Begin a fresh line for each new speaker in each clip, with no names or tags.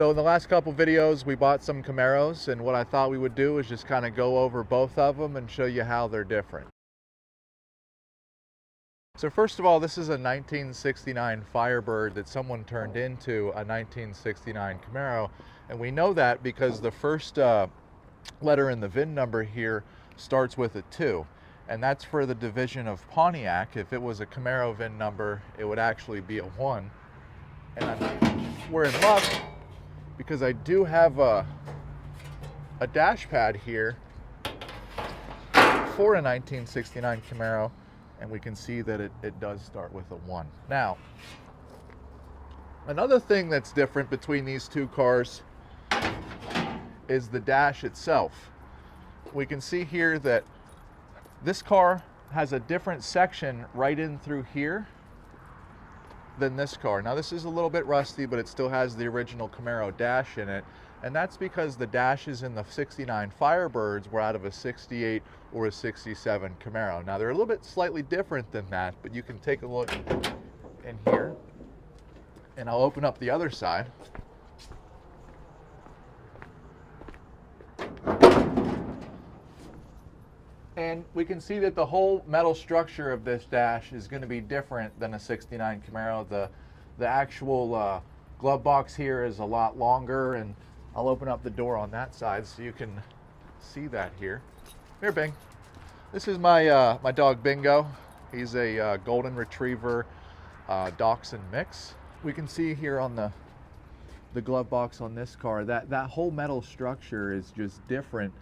So in the last couple videos, we bought some Camaros, and what I thought we would do is just kind of go over both of them and show you how they're different. So first of all, this is a 1969 Firebird that someone turned into a 1969 Camaro, and we know that because the first letter in the VIN number here starts with a 2, and that's for the division of Pontiac. If it was a Camaro VIN number, it would actually be a 1, and we're in luck because I do have a dash pad here for a 1969 Camaro, and we can see that it does start with a 1. Now, another thing that's different between these two cars is the dash itself. We can see here that this car has a different section right in through here than this car. Now this is a little bit rusty, but it still has the original Camaro dash in it, and that's because the dashes in the 69 Firebirds were out of a 68 or a 67 Camaro. Now they're a little bit slightly different than that, but you can take a look in here, and I'll open up the other side. And we can see that the whole metal structure of this dash is going to be different than a 69 Camaro. The actual glove box here is a lot longer, and I'll open up the door on that side so you can see that here. Here, Bing. This is my my dog Bingo. He's a golden retriever dachshund mix. We can see here on the glove box on this car that whole metal structure is just different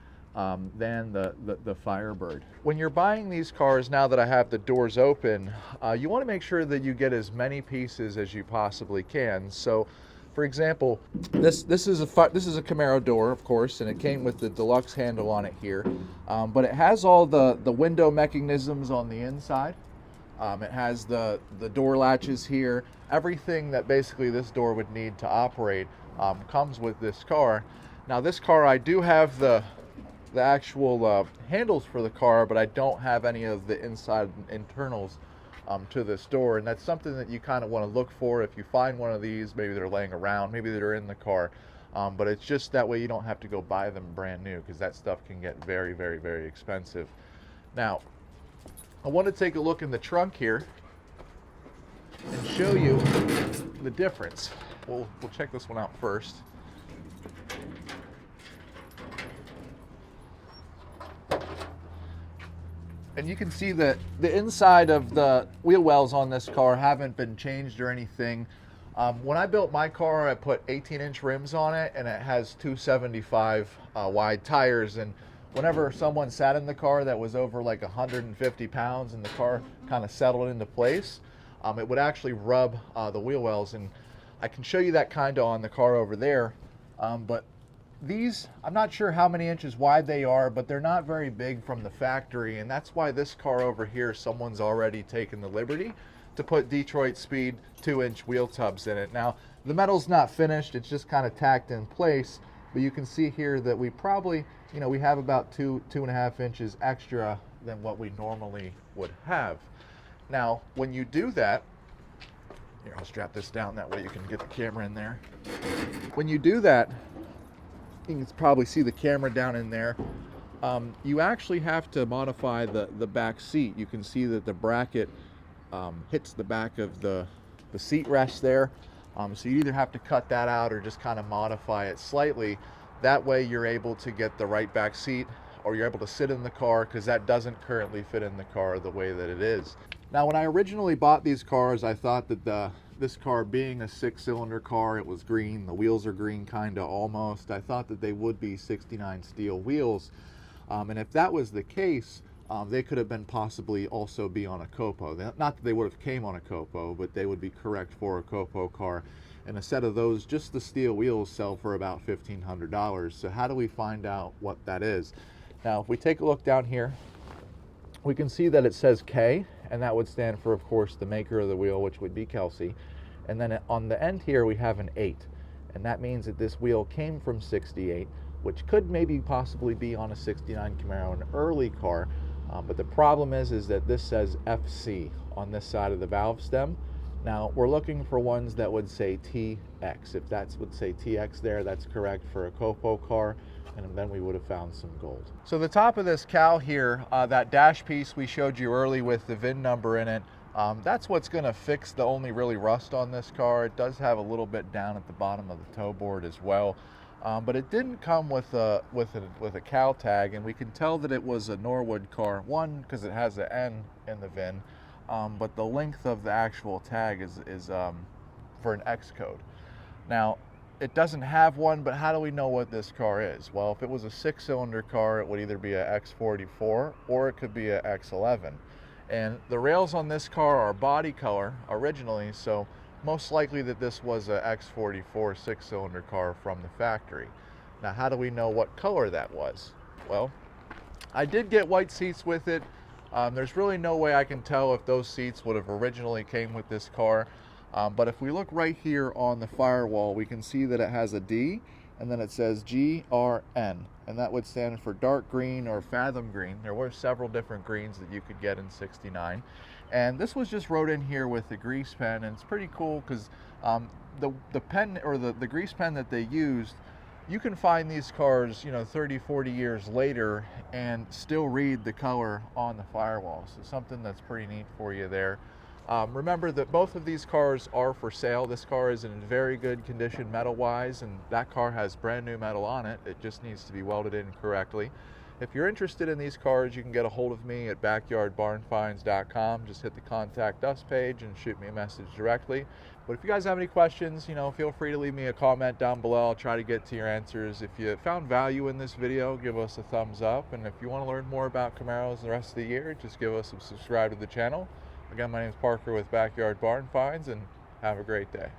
than the Firebird. When you're buying these cars, now that I have the doors open, you want to make sure that you get as many pieces as you possibly can. So, for example, this is a Camaro door, of course, and it came with the deluxe handle on it here, but it has all the window mechanisms on the inside. It has the door latches here. Everything that basically this door would need to operate comes with this car. Now, this car, I do have the actual handles for the car, but I don't have any of the inside internals to this door, and that's something that you kind of want to look for if you find one of these. Maybe they're laying around, maybe they're in the car, but it's just that way you don't have to go buy them brand new, because that stuff can get very, very, very expensive. Now, I want to take a look in the trunk here and show you the difference. We'll check this one out first. And you can see that the inside of the wheel wells on this car haven't been changed or anything. When I built my car, I put 18-inch rims on it, and it has 275 wide tires. And whenever someone sat in the car that was over like 150 pounds and the car kind of settled into place, it would actually rub the wheel wells. And I can show you that kind of on the car over there. But these, I'm not sure how many inches wide they are, but they're not very big from the factory, and that's why this car over here, someone's already taken the liberty to put Detroit Speed 2-inch wheel tubs in it. Now, the metal's not finished, it's just kind of tacked in place, but you can see here that we probably, we have about 2.5 inches extra than what we normally would have. Now, when you do that, here, I'll strap this down, that way you can get the camera in there. When you do that, you can probably see the camera down in there. You actually have to modify the back seat. You can see that the bracket hits the back of the seat rest there. So you either have to cut that out or just kind of modify it slightly. That way you're able to get the right back seat, or you're able to sit in the car, because that doesn't currently fit in the car the way that it is. Now, when I originally bought these cars, I thought that this car being a 6-cylinder car, it was green, the wheels are green kind of almost. I thought that they would be 69 steel wheels, and if that was the case, they could have been possibly also be on a Copo. Not that they would have came on a Copo, but they would be correct for a Copo car. And a set of those, just the steel wheels, sell for about $1,500. So how do we find out what that is? Now, if we take a look down here, we can see that it says K, and that would stand for, of course, the maker of the wheel, which would be Kelsey. And then on the end here, we have an 8, and that means that this wheel came from 68, which could maybe possibly be on a 69 Camaro, an early car. But the problem is that this says FC on this side of the valve stem, Now we're looking for ones that would say TX. If that would say TX there, that's correct for a Copo car, and then we would have found some gold. So the top of this cowl here, that dash piece we showed you early with the VIN number in it, that's what's going to fix the only really rust on this car. It does have a little bit down at the bottom of the toe board as well, but it didn't come with a cowl tag, and we can tell that it was a Norwood car. One, because it has an N in the VIN. But the length of the actual tag is for an X code. Now, it doesn't have one, but how do we know what this car is? Well, if it was a 6-cylinder car, it would either be a X44 or it could be a X11. And the rails on this car are body color originally, so most likely that this was a X44 6-cylinder car from the factory. Now, how do we know what color that was? Well, I did get white seats with it. There's really no way I can tell if those seats would have originally came with this car, but if we look right here on the firewall, we can see that it has a D, and then it says GRN, and that would stand for dark green or fathom green. There were several different greens that you could get in '69, and this was just wrote in here with the grease pen, and it's pretty cool because the pen, or the grease pen that they used, you can find these cars, 30, 40 years later and still read the color on the firewall. So something that's pretty neat for you there. Remember that both of these cars are for sale. This car is in very good condition metal-wise, and that car has brand new metal on it. It just needs to be welded in correctly. If you're interested in these cars, you can get a hold of me at backyardbarnfinds.com. Just hit the contact us page and shoot me a message directly. But if you guys have any questions, feel free to leave me a comment down below. I'll try to get to your answers. If you found value in this video, give us a thumbs up. And if you want to learn more about Camaros the rest of the year, just give us a subscribe to the channel. Again, my name is Parker with Backyard Barn Finds, and have a great day.